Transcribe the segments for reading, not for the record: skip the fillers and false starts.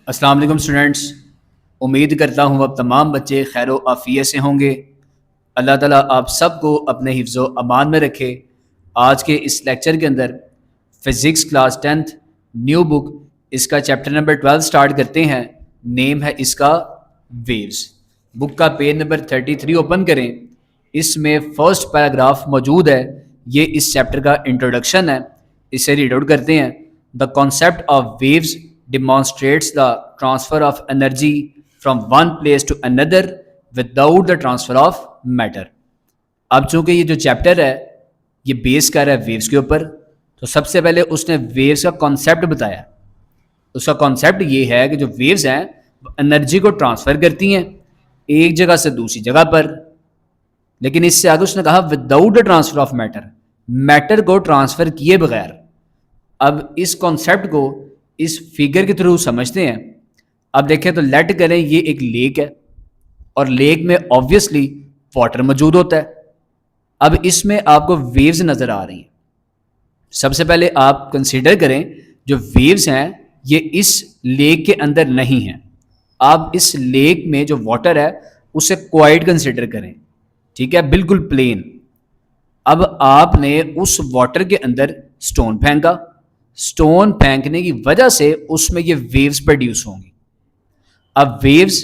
अस्सलाम वालेकुम स्टूडेंट्स। उम्मीद करता हूँ अब तमाम बच्चे खैर आफ़ियत से होंगे। अल्लाह ताला आप सबको अपने हिफ्ज़ व अमान में रखे। आज के इस लेक्चर के अंदर physics class 10th new book इसका चैप्टर नंबर 12 स्टार्ट करते हैं। नेम है इसका वेव्स। बुक का पेज नंबर 33 ओपन करें। इसमें फ़र्स्ट पैराग्राफ मौजूद है। ये इस चैप्टर का इंट्रोडक्शन है। इसे रीड आउट करते हैं। The concept of waves demonstrates the transfer of energy from one place to another without the transfer of matter। अब चूंकि ये जो चैप्टर है ये बेस कर रहा है वेव्स के ऊपर, तो सबसे पहले उसने वेव्स का कॉन्सेप्ट बताया। उसका कॉन्सेप्ट ये है कि जो वेव्स हैं वो एनर्जी को ट्रांसफ़र करती हैं एक जगह से दूसरी जगह पर, लेकिन इससे आगे उसने कहा without the transfer of matter, matter को ट्रांसफ़र किए बगैर। अब इस कॉन्सेप्ट को इस फिगर के थ्रू समझते हैं। अब देखें तो लेट करें ये एक लेक है और लेक में ऑब्वियसली वाटर मौजूद होता है। अब इसमें आपको वेव्स नज़र आ रही हैं। सबसे पहले आप कंसीडर करें जो वेव्स हैं ये इस लेक के अंदर नहीं हैं। आप इस लेक में जो वाटर है उसे क्वाइट कंसीडर करें, ठीक है, बिल्कुल प्लेन। अब आपने उस वाटर के अंदर स्टोन फेंका। स्टोन फेंकने की वजह से उसमें ये वेव्स प्रोड्यूस होंगी। अब वेव्स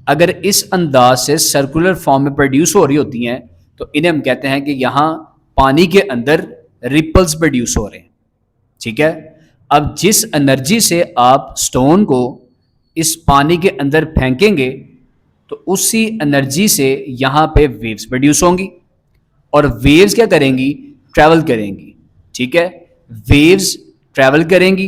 अगर इस अंदाज से सर्कुलर फॉर्म में प्रोड्यूस हो रही होती हैं तो इन्हें हम कहते हैं कि यहाँ पानी के अंदर रिपल्स प्रोड्यूस हो रहे हैं, ठीक है। अब जिस एनर्जी से आप स्टोन को इस पानी के अंदर फेंकेंगे तो उसी एनर्जी से यहाँ पे वेव्स प्रोड्यूस होंगी और वेव्स क्या करेंगी, ट्रैवल करेंगी, ठीक है। वेव्स ट्रैवल करेंगी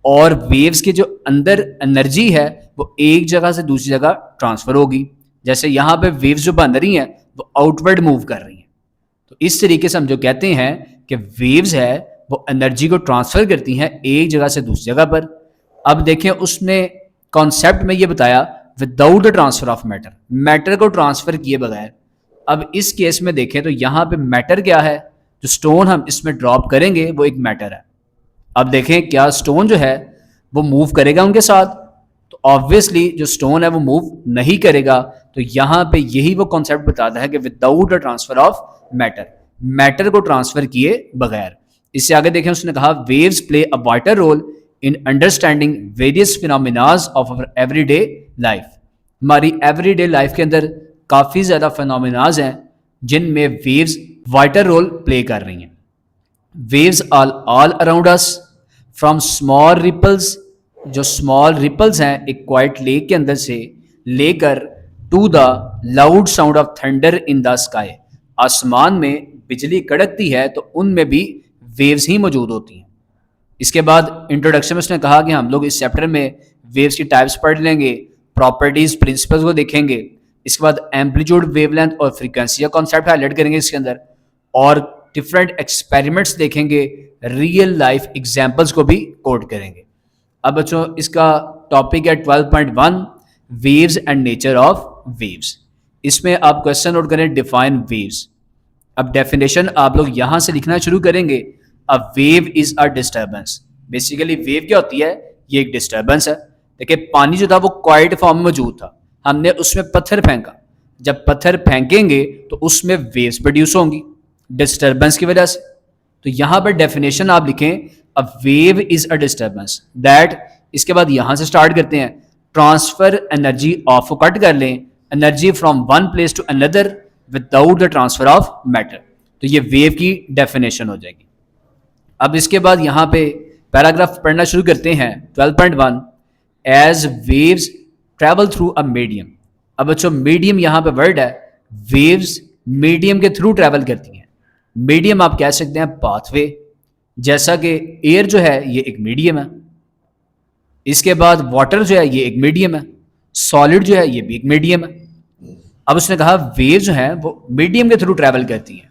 और वेव्स के जो अंदर एनर्जी है वो एक जगह से दूसरी जगह ट्रांसफ़र होगी। जैसे यहाँ पे वेव्स जो बन रही हैं वो आउटवर्ड मूव कर रही हैं। तो इस तरीके से हम जो कहते हैं कि वेव्स है वो एनर्जी को ट्रांसफ़र करती हैं एक जगह से दूसरी जगह पर। अब देखें उसने कॉन्सेप्ट में ये बताया without the transfer of matter, matter को ट्रांसफ़र किए बगैर। अब इस केस में देखें तो यहाँ पे मैटर क्या है, जो स्टोन हम इसमें ड्रॉप करेंगे वो एक मैटर है। अब देखें क्या स्टोन जो है वो मूव करेगा उनके साथ, तो ऑब्वियसली जो स्टोन है वो मूव नहीं करेगा। तो यहाँ पे यही वो कॉन्सेप्ट बताता है कि without the transfer of matter, matter को ट्रांसफर किए बगैर। इससे आगे देखें उसने कहा waves play a vital role in understanding various phenomenas of our everyday life. हमारी एवरीडे लाइफ के अंदर काफ़ी ज़्यादा फिनोमिनाज हैं जिनमें वेव्स वाइटल रोल प्ले कर रही हैं। Waves are all around us from small ripples, जो स्मॉल रिपल्स हैं एक क्वाइट लेक के अंदर से लेकर to the loud sound of thunder in the sky. आसमान में बिजली कड़कती है तो उनमें भी वेव्स ही मौजूद होती हैं। इसके बाद इंट्रोडक्शन में उसने कहा कि हम लोग इस चैप्टर में वेव्स की टाइप्स पढ़ लेंगे, प्रॉपर्टीज प्रिंसिपल्स को देखेंगे। इसके बाद एम्पलीट्यूड, वेवलेंथ और फ्रीक्वेंसी का कॉन्सेप्ट हाईलाइट करेंगे इसके अंदर, और डिफरेंट एक्सपेरिमेंट्स देखेंगे, रियल लाइफ एग्जाम्पल्स को भी कोट करेंगे। अब बच्चों इसका टॉपिक है 12.1 waves and nature of waves. इसमें आप क्वेश्चन नोट करें डिफाइन वेव्स। अब डेफिनेशन आप लोग यहाँ से लिखना शुरू करेंगे। A wave is a disturbance. Basically wave क्या होती है, ये एक डिस्टर्बेंस है। देखिए पानी जो था वो क्वाइट फॉर्म में मौजूद था, हमने उसमें पत्थर फेंका। जब पत्थर फेंकेंगे तो उसमें वेव्स प्रोड्यूस होंगी डिस्टर्बेंस की वजह से। तो यहां पर डेफिनेशन आप लिखें a wave is a disturbance that, इसके बाद यहां से स्टार्ट करते हैं, ट्रांसफर एनर्जी ऑफ, कट कर लें, energy from one place to another without the transfer of matter. तो ये वेव की डेफिनेशन हो जाएगी। अब इसके बाद यहां पे पैराग्राफ पढ़ना शुरू करते हैं 12.1 as waves travel through a medium. अब बच्चों मीडियम यहां पे वर्ड है, वेव्स मीडियम के थ्रू ट्रेवल करती हैं। मीडियम आप कह सकते हैं पाथवे, जैसा कि एयर जो है ये एक मीडियम है। इसके बाद वाटर जो है ये एक मीडियम है, सॉलिड जो है ये भी एक मीडियम है। अब उसने कहा वेव जो है वो मीडियम के थ्रू ट्रैवल करती हैं।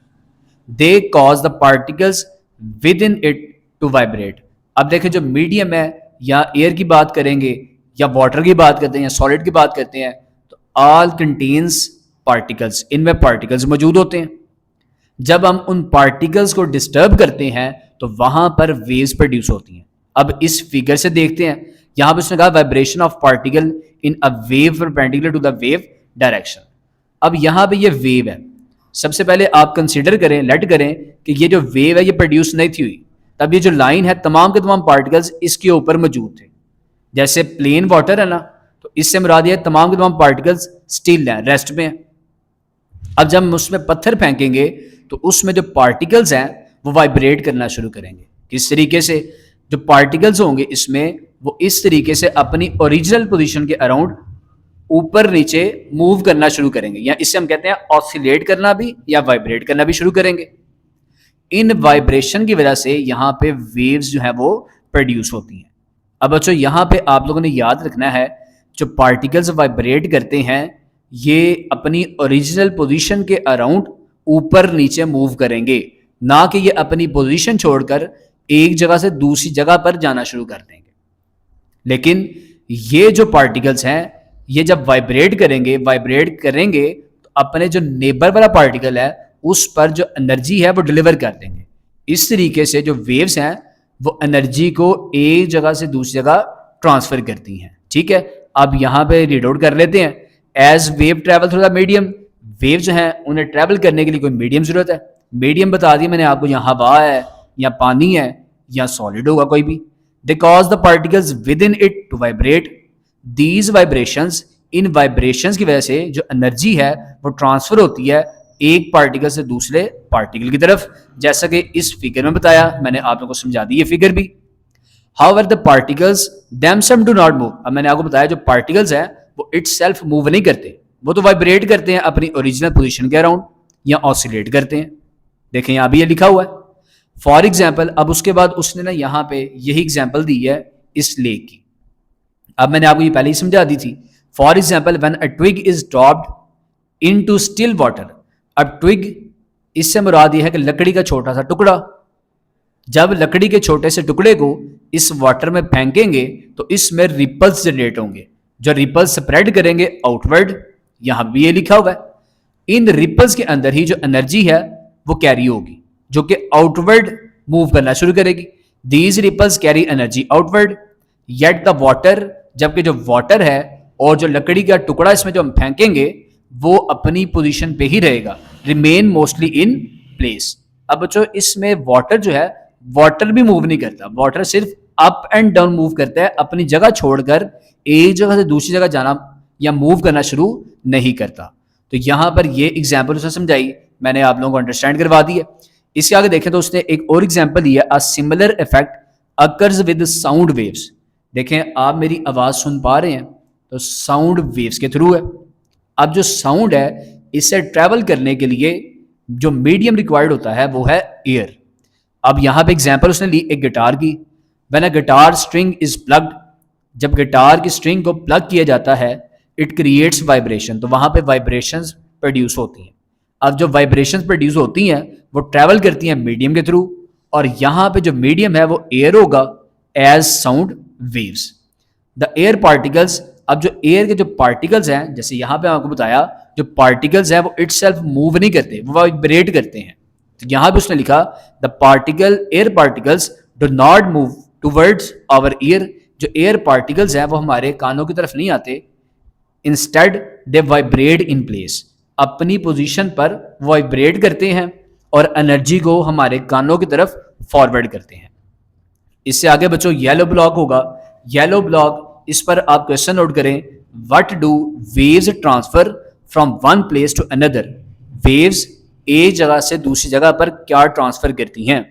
They cause the particles within it to vibrate. अब देखें जो मीडियम है, या एयर की बात करेंगे या वाटर की बात करते हैं या सॉलिड की बात करते हैं, तो ऑल कंटेन्स पार्टिकल्स, इनमें पार्टिकल्स मौजूद होते हैं। जब हम उन पार्टिकल्स को डिस्टर्ब करते हैं तो वहां पर वेव्स प्रोड्यूस होती हैं। अब इस फिगर से देखते हैं यहां पर उसने कहा vibration of particle in a wave perpendicular to the wave direction. अब यहां पे ये वेव है, सबसे पहले आप कंसिडर करें, लेट करें कि ये जो वेव है ये प्रोड्यूस नहीं थी हुई, तब ये जो लाइन है तमाम के तमाम पार्टिकल्स इसके ऊपर मौजूद थे। जैसे प्लेन वाटर है ना, तो इससे मुराद ये तमाम के तमाम पार्टिकल्स स्टिल हैं, रेस्ट में हैं। अब जब हम उसमें पत्थर फेंकेंगे तो उसमें जो पार्टिकल्स हैं वो वाइब्रेट करना शुरू करेंगे। किस तरीके से? जो पार्टिकल्स होंगे इसमें वो इस तरीके से अपनी ओरिजिनल पोजीशन के अराउंड ऊपर नीचे मूव करना शुरू करेंगे, या इससे हम कहते हैं ऑसिलेट करना भी या वाइब्रेट करना भी शुरू करेंगे। इन वाइब्रेशन की वजह से यहाँ पे वेव्स जो है वो प्रोड्यूस होती हैं। अब बच्चों यहाँ पे आप लोगों ने याद रखना है, जो पार्टिकल्स वाइब्रेट करते हैं ये अपनी ओरिजिनल पोजीशन के अराउंड ऊपर नीचे मूव करेंगे, ना कि ये अपनी पोजीशन छोड़कर एक जगह से दूसरी जगह पर जाना शुरू कर देंगे। लेकिन ये जो पार्टिकल्स हैं ये जब वाइब्रेट करेंगे तो अपने जो नेबर वाला पार्टिकल है उस पर जो एनर्जी है वो डिलीवर कर देंगे। इस तरीके से जो वेव्स हैं वो एनर्जी को एक जगह से दूसरी जगह ट्रांसफर करती हैं। ठीक है, अब यहाँ पे रीड आउट कर लेते हैं। As wave travel through the medium, wave जो हैं उन्हें ट्रेवल करने के लिए कोई मीडियम जरूरत है। मीडियम बता दिया मैंने आपको, यहाँ हवा है या पानी है या सॉलिड होगा कोई भी। They cause the particles within it to vibrate, these vibrations, इन वाइब्रेशंस की वजह से जो एनर्जी है वो ट्रांसफर होती है एक पार्टिकल से दूसरे पार्टिकल की तरफ, जैसा कि इस फिगर में बताया, मैंने आप लोगों को समझा दी ये फिगर भी। However the particles themselves do not move, अब मैंने आपको बताया जो पार्टिकल्स हैं वो इटसेल्फ मूव नहीं करते, वो तो वाइब्रेट करते हैं अपनी ओरिजिनल पोजीशन के अराउंड या ऑसिलेट करते हैं। देखें यहाँ भी ये लिखा हुआ है फॉर एग्जाम्पल। अब उसके बाद उसने ना यहाँ पे यही एग्जाम्पल दी है इस लेक की। अब मैंने आपको ये पहले ही समझा दी थी। For example when a twig is dropped into still water, अब ट्विग इससे मुराद ये है कि लकड़ी का छोटा सा टुकड़ा, जब लकड़ी के छोटे से टुकड़े को इस वाटर में फेंकेंगे तो इसमें रिपल्स जनरेट होंगे, जो रिपल्स स्प्रेड करेंगे आउटवर्ड। यहां भी ये लिखा हुआ है। इन रिपल्स के अंदर ही जो एनर्जी है वो कैरी होगी, जो कि आउटवर्ड मूव करना शुरू करेगी। These ripples carry energy outward, yet the water, जबकि जो वाटर है और जो लकड़ी का टुकड़ा इसमें जो हम फेंकेंगे वो अपनी पोजीशन पे ही रहेगा, रिमेन मोस्टली इन प्लेस। अब बच्चों इसमें वाटर जो है, वाटर भी मूव नहीं करता, वाटर सिर्फ अप एंड डाउन मूव करता है, अपनी जगह छोड़कर एक जगह से दूसरी जगह जाना या मूव करना शुरू नहीं करता। तो यहां पर ये एग्जाम्पल उसने समझाई, मैंने आप लोगों को अंडरस्टैंड करवा दी है। इसके आगे देखें तो उसने एक और एग्जाम्पल दिया, a similar effect occurs with sound waves. देखें आप मेरी आवाज सुन पा रहे हैं तो साउंड वेव्स के थ्रू है। अब जो साउंड है इससे ट्रैवल करने के लिए जो मीडियम रिक्वायर्ड होता है वो है एयर। अब यहां पे एग्जांपल उसने ली एक गिटार की। When a guitar string is plucked, जब गिटार की स्ट्रिंग को प्लग किया जाता है, इट क्रिएट्स वाइब्रेशन, तो वहां पे वाइब्रेशंस प्रोड्यूस होती हैं। अब जो वाइब्रेशंस प्रोड्यूस होती हैं वो ट्रैवल करती हैं मीडियम के थ्रू, और यहां पे जो मीडियम है वो एयर होगा as sound waves. The air particles, अब जो एयर के जो पार्टिकल्स हैं, जैसे यहां पे आपको बताया, जो पार्टिकल्स हैं वो इटसेल्फ मूव नहीं करते, वो वाइब्रेट करते हैं। तो यहां पे उसने लिखा the particle, air particles do not move towards our ear, जो एयर पार्टिकल्स हैं वो हमारे कानों की तरफ नहीं आते, instead they vibrate in place, अपनी पोजीशन पर वाइब्रेट करते हैं और एनर्जी को हमारे कानों की तरफ फॉरवर्ड करते हैं। इससे आगे बच्चों येलो ब्लॉक होगा। येलो ब्लॉक, इस पर आप क्वेश्चन नोट करें, what do waves transfer from one place to another, waves एक जगह से दूसरी जगह पर क्या ट्रांसफर करती हैं।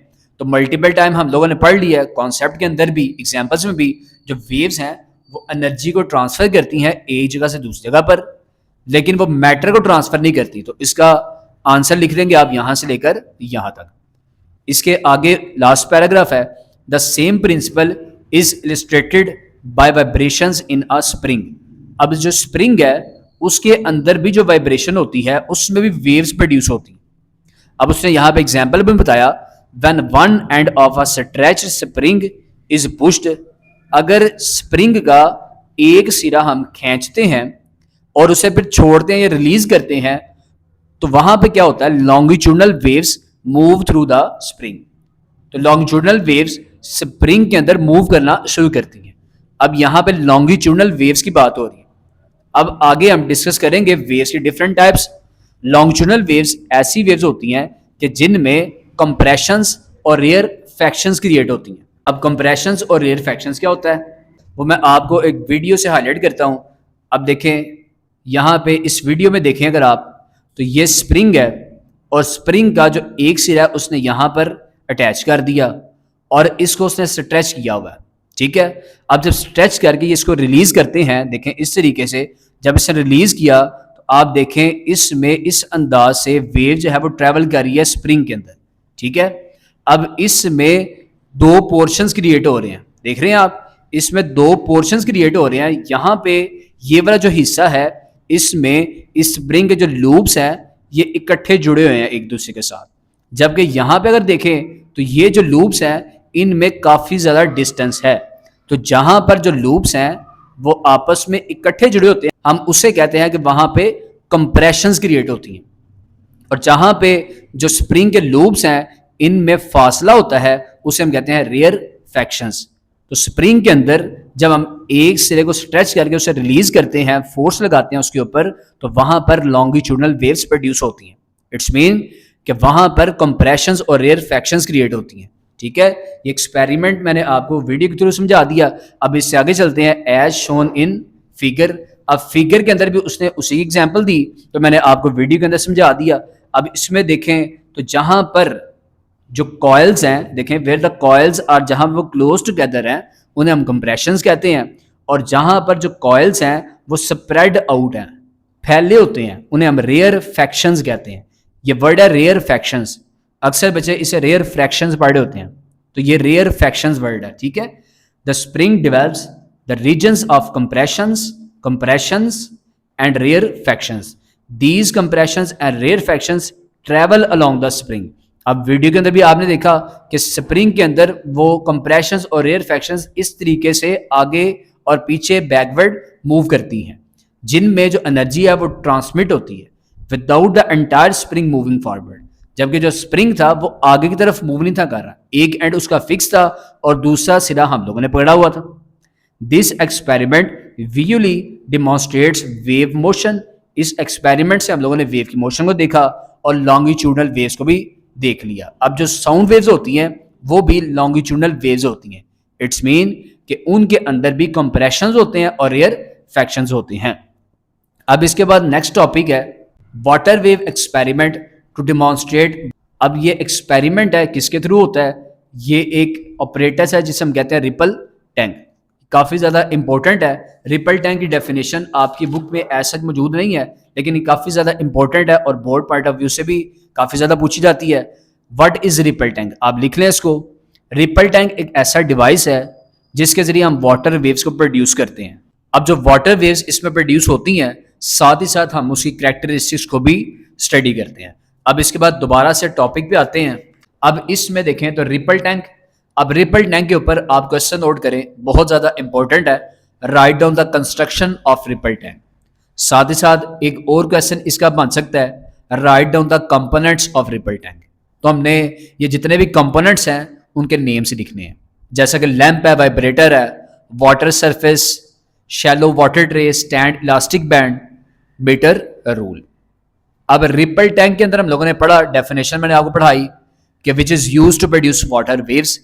तो मल्टीपल टाइम हम लोगों ने पढ़ लिया है, कॉन्सेप्ट के अंदर भी, एग्जाम्पल्स में भी, जो वेव्स हैं वो एनर्जी को ट्रांसफर करती हैं एक जगह से दूसरी जगह पर, लेकिन वो मैटर को ट्रांसफर नहीं करती। तो इसका आंसर लिख देंगे आप यहां से लेकर यहां तक। इसके आगे लास्ट पैराग्राफ है, the same principle is illustrated by vibrations in a spring. अब जो स्प्रिंग है उसके अंदर भी जो वाइब्रेशन होती है उसमें भी वेव्स प्रोड्यूस होती हैं। अब उसने यहां पे एग्जांपल भी बताया, when one end of a stretch spring is pushed, अगर स्प्रिंग का एक सिरा हम खींचते हैं और उसे फिर छोड़ते हैं या रिलीज करते हैं, तो वहां पे क्या होता है, longitudinal waves move through the spring. तो लॉन्गिट्यूडनल वेव्स स्प्रिंग के अंदर मूव करना शुरू करती हैं। अब यहाँ पे लॉन्गिट्यूडनल वेव्स की बात हो रही है। अब आगे हम डिस्कस करेंगे वेव्स की डिफरेंट टाइप्स। लॉन्गिट्यूडनल वेव्स ऐसी वेव्स होती हैं कि जिनमें कंप्रेशंस और रेयर फैक्शंस क्रिएट होती हैं। अब कंप्रेशंस और रेयर फैक्शंस क्या होता है वो मैं आपको एक वीडियो से हाईलाइट करता हूं। अब देखें यहाँ पे इस वीडियो में देखें अगर आप, तो ये स्प्रिंग है और स्प्रिंग का जो एक सिरा है उसने यहाँ पर अटैच कर दिया और इसको उसने स्ट्रेच किया हुआ है, ठीक है। अब जब स्ट्रेच करके इसको रिलीज करते हैं, देखें इस तरीके से जब इसे रिलीज किया तो आप देखें इसमें इस अंदाज से वेव जो है वो ट्रेवल कर रही है स्प्रिंग के अंदर, ठीक है। अब इसमें दो पोर्शंस क्रिएट हो रहे हैं, देख रहे हैं आप, इसमें दो पोर्शंस क्रिएट हो रहे हैं। यहाँ पे ये वाला जो हिस्सा है इसमें इस स्प्रिंग के जो लूप्स हैं ये इकट्ठे जुड़े हुए हैं एक दूसरे के साथ, जबकि यहाँ पे अगर देखें तो ये जो लूप्स हैं इनमें काफ़ी ज़्यादा डिस्टेंस है। तो जहाँ पर जो लूप्स हैं वो आपस में इकट्ठे जुड़े होते हैं, हम उसे कहते हैं कि वहाँ पे कंप्रेशंस क्रिएट होती हैं। और जहाँ पे जो स्प्रिंग के लूप्स हैं इनमें फासला होता है उसे हम कहते हैं रेयर फैक्शंस। तो स्प्रिंग के अंदर जब हम एक सिरे को स्ट्रेच करके उसे रिलीज करते हैं, फोर्स लगाते हैं उसके ऊपर, तो वहां पर लॉन्गिट्यूडनल वेव्स प्रोड्यूस होती हैं। इट्स मीन कि वहां पर कंप्रेशंस और रेयर फैक्शंस क्रिएट होती हैं, ठीक है। ये एक्सपेरिमेंट मैंने आपको वीडियो के थ्रू समझा दिया। अब इससे आगे चलते हैं एज शोन इन फिगर। अब फिगर के अंदर भी उसने उसी एग्जाम्पल दी तो मैंने आपको वीडियो के अंदर समझा दिया। अब इसमें देखें तो जहां पर जो कॉइल्स हैं, देखें वेयर द कॉइल्स आर, जहां वो क्लोज टुगेदर हैं उन्हें हम कंप्रेशंस कहते हैं, और जहां पर जो कॉइल्स हैं वो स्प्रेड आउट हैं, फैले होते हैं, उन्हें हम रेयर फैक्शंस कहते हैं। ये वर्ड है रेयर फैक्शंस, अक्सर बच्चे इसे रेयर फ्रैक्शंस पढ़े होते हैं, तो ये रेयर फैक्शंस वर्ड है, ठीक है। The spring develops the regions of compressions and rarefactions. These compressions and rarefactions travel along the spring. अब वीडियो के अंदर भी आपने देखा कि स्प्रिंग के अंदर वो कंप्रेशंस और रेयर फैक्शंस इस तरीके से आगे और पीछे बैकवर्ड मूव करती हैं, जिनमें जो एनर्जी है वो ट्रांसमिट होती है without the entire spring moving forward. जबकि जो स्प्रिंग था वो आगे की तरफ मूव नहीं था कर रहा, एक एंड उसका फिक्स था और दूसरा सिरा हम लोगों ने पकड़ा हुआ था। This experiment visually demonstrates wave motion. इस एक्सपेरिमेंट से हम लोगों ने वेव की मोशन को देखा और लॉन्गिट्यूडनल वेव्स को भी देख लिया। अब जो साउंड वेव्स होती हैं वो भी लॉन्गिट्यूडनल वेव्स होती हैं। इट्स मीन कि उनके अंदर भी कंप्रेशंस होते हैं और रेयर फैक्शंस होते हैं। अब इसके बाद नेक्स्ट टॉपिक है water wave experiment to demonstrate. अब ये एक्सपेरिमेंट है किसके थ्रू होता है, ये एक ऑपरेटस है जिसे हम कहते हैं रिपल टैंक। काफ़ी ज़्यादा इंपॉर्टेंट है। रिपल टैंक की डेफिनेशन आपकी बुक में ऐसा मौजूद नहीं है, लेकिन ये काफ़ी ज़्यादा इंपॉर्टेंट है और बोर्ड पॉइंट ऑफ व्यू से भी काफ़ी ज़्यादा पूछी जाती है। व्हाट इज़ रिपल टैंक, आप लिख लें इसको। रिपल टैंक एक ऐसा डिवाइस है जिसके ज़रिए हम वाटर वेव्स को प्रोड्यूस करते हैं। अब जो वाटर वेव्स इसमें प्रोड्यूस होती हैं साथ ही साथ हम उसकी कैरेक्टरिस्टिक्स को भी स्टडी करते हैं। अब इसके बाद दोबारा से टॉपिक पे आते हैं। अब इसमें देखें तो रिपल टैंक। अब रिपल टैंक के ऊपर आप क्वेश्चन नोट करें, बहुत ज़्यादा इंपॉर्टेंट है। Write down the construction of ripple tank. साथ ही साथ एक और क्वेश्चन इसका बन सकता है write down the components of ripple tank. तो हमने ये जितने भी कंपोनेंट्स हैं उनके नेम्स लिखने हैं, जैसा कि लैंप है, वाइब्रेटर है, water surface, shallow water tray, stand, elastic band, metre rule. अब रिपल टैंक के अंदर हम लोगों ने पढ़ा, डेफिनेशन मैंने आपको पढ़ाई कि which is used to produce water waves.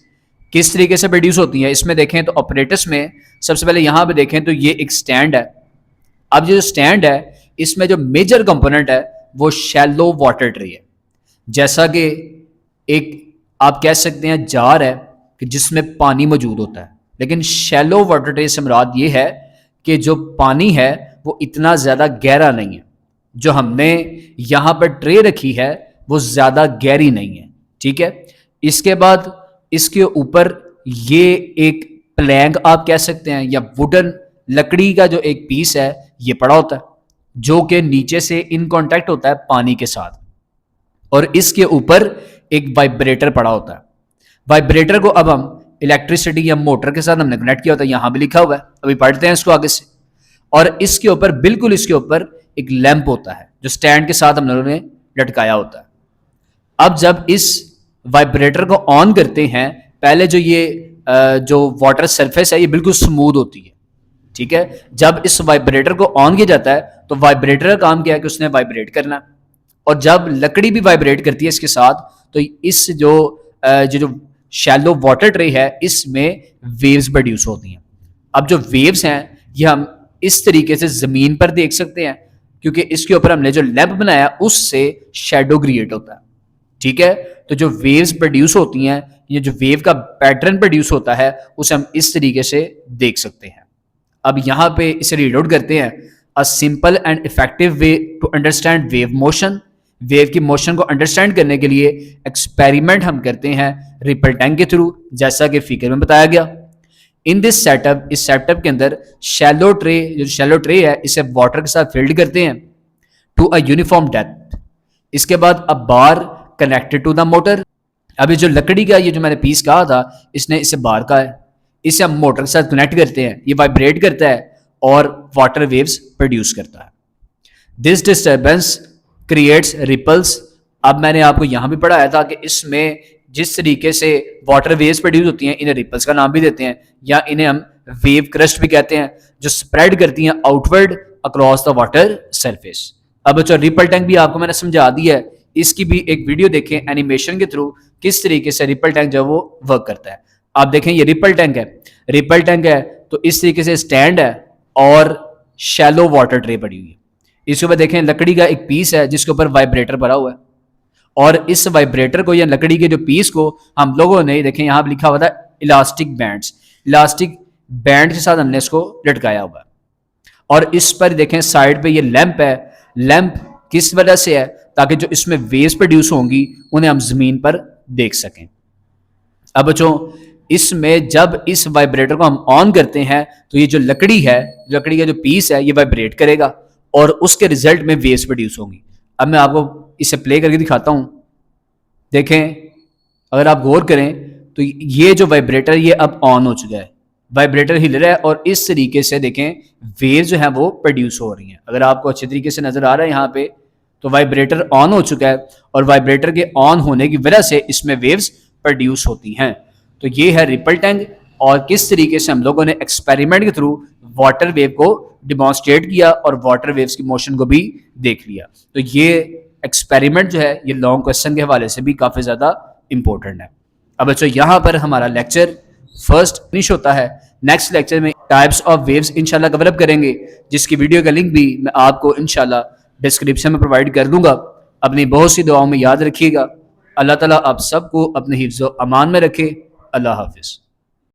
किस तरीके से प्रोड्यूस होती है इसमें देखें तो ऑपरेटर्स में सबसे पहले यहां पे देखें तो ये एक स्टैंड है। अब जो स्टैंड है इसमें जो मेजर कंपोनेंट है वो शैलो वाटर ट्रे है। जैसा कि एक आप कह सकते हैं जार है कि जिसमें पानी मौजूद होता है, लेकिन शैलो वाटर ट्रे से मुराद ये है कि जो पानी है वो इतना ज़्यादा गहरा नहीं है। जो हमने यहाँ पर ट्रे रखी है वो ज़्यादा गहरी नहीं है, ठीक है। इसके बाद इसके ऊपर ये एक प्लैंक आप कह सकते हैं या वुडन लकड़ी का जो एक पीस है ये पड़ा होता है, जो कि नीचे से इन कांटेक्ट होता है पानी के साथ, और इसके ऊपर एक वाइब्रेटर पड़ा होता है। वाइब्रेटर को अब हम इलेक्ट्रिसिटी या मोटर के साथ हमने कनेक्ट किया होता है, यहां भी लिखा हुआ है, अभी पढ़ते हैं इसको आगे से। और इसके ऊपर बिल्कुल इसके ऊपर एक लैंप होता है जो स्टैंड के साथ हम लोगों ने लटकाया होता है। अब जब इस वाइब्रेटर को ऑन करते हैं, पहले जो ये जो वाटर सरफेस है ये बिल्कुल स्मूथ होती है। ठीक है, जब इस वाइब्रेटर को ऑन किया जाता है तो वाइब्रेटर का काम क्या है कि उसने वाइब्रेट करना, और जब लकड़ी भी वाइब्रेट करती है इसके साथ, तो इस जो शैलो वाटर ट्रे है इसमें वेव्स प्रोड्यूस होती हैं। अब जो वेव्स हैं ये हम इस तरीके से ज़मीन पर देख सकते हैं, क्योंकि इसके ऊपर हमने जो लैंप बनाया उससे शेडो क्रिएट होता है। ठीक है, तो जो वेव्स प्रोड्यूस होती हैं, ये जो वेव का पैटर्न प्रोड्यूस होता है उसे हम इस तरीके से देख सकते हैं। अब यहाँ पे इसे रीड आउट करते हैं। A simple and effective way to understand wave motion. Wave की मोशन को अंडरस्टैंड करने के लिए एक्सपेरिमेंट हम करते हैं रिपल टैंक के थ्रू, जैसा कि फिगर में बताया गया। इन दिस सेटअप, इस सेटअप के अंदर शैलो ट्रे, जो शैलो ट्रे है इसे वाटर के साथ फिल्ड करते हैं टू अ यूनिफॉर्म डेप्थ। इसके बाद अ बार कनेक्टेड टू द मोटर। अभी जो लकड़ी का ये जो मैंने पीस कहा था, इसने इसे बार का है, इसे हम मोटर के साथ कनेक्ट करते हैं, ये वाइब्रेट करता है और वाटर वेव्स प्रोड्यूस करता है। This disturbance creates ripples. अब मैंने आपको यहां भी पढ़ाया था कि इसमें जिस तरीके से वाटर वेव्स प्रोड्यूस होती हैं, इन्हें रिपल्स का नाम भी देते हैं, या इन्हें हम वेव क्रस्ट भी कहते हैं, जो स्प्रेड करती हैं outward across the water surface. अब जो रिपल टैंक भी आपको मैंने समझा दिया है, इसकी भी एक वीडियो देखें एनिमेशन के थ्रू, किस तरीके से रिपल टैंक जो वो वर्क करता है। आप देखें ये रिपल टैंक है, रिपल टैंक है तो इस तरीके से स्टैंड है और शैलो वाटर ट्रे पड़ी हुई है। इसके ऊपर देखें लकड़ी का एक पीस है जिसके ऊपर वाइब्रेटर भरा हुआ है, और इस वाइब्रेटर को या लकड़ी के जो पीस को हम लोगों ने देखें यहाँ लिखा हुआ था इलास्टिक बैंड्स, इलास्टिक बैंड के साथ हमने इसको लटकाया हुआ है। और इस पर देखें साइड पे ये लैंप है, लैंप किस वजह से है, ताकि जो इसमें वेव्स प्रोड्यूस होंगी उन्हें हम जमीन पर देख सकें। अब बच्चों इसमें जब इस वाइब्रेटर को हम ऑन करते हैं तो ये जो लकड़ी है, लकड़ी का जो पीस है ये वाइब्रेट करेगा और उसके रिजल्ट में वेव्स प्रोड्यूस होंगी। अब मैं आपको इसे प्ले करके दिखाता हूं। देखें, अगर आप गौर करें तो ये जो वाइब्रेटर ये अब ऑन हो चुका है, वाइब्रेटर हिल रहा है और इस तरीके से देखें वेव जो है वो प्रोड्यूस हो रही हैं। अगर आपको अच्छे तरीके से नजर आ रहा है यहाँ पे, तो वाइब्रेटर ऑन हो चुका है और वाइब्रेटर के ऑन होने की वजह से इसमें वेव्स प्रोड्यूस होती हैं। तो ये है रिपल टैंक, और किस तरीके से हम लोगों ने एक्सपेरिमेंट के थ्रू वाटर वेव को डिमॉन्स्ट्रेट किया और वाटर वेव्स की मोशन को भी देख लिया। तो ये एक्सपेरिमेंट जो है ये लॉन्ग क्वेश्चन के हवाले से भी काफ़ी ज़्यादा इंपॉर्टेंट है। अब बच्चों यहाँ पर हमारा लेक्चर फर्स्ट फिनिश होता है। नेक्स्ट लेक्चर में टाइप्स ऑफ वेव्स इंशाल्लाह कवर अप करेंगे, जिसकी वीडियो का लिंक भी मैं आपको इंशाल्लाह डिस्क्रिप्शन में प्रोवाइड कर दूंगा। अपनी बहुत सी दुआओं में याद रखिएगा। अल्लाह ताला आप सबको अपने हिफ्ज़ व अमान में रखे। अल्लाह हाफिज़।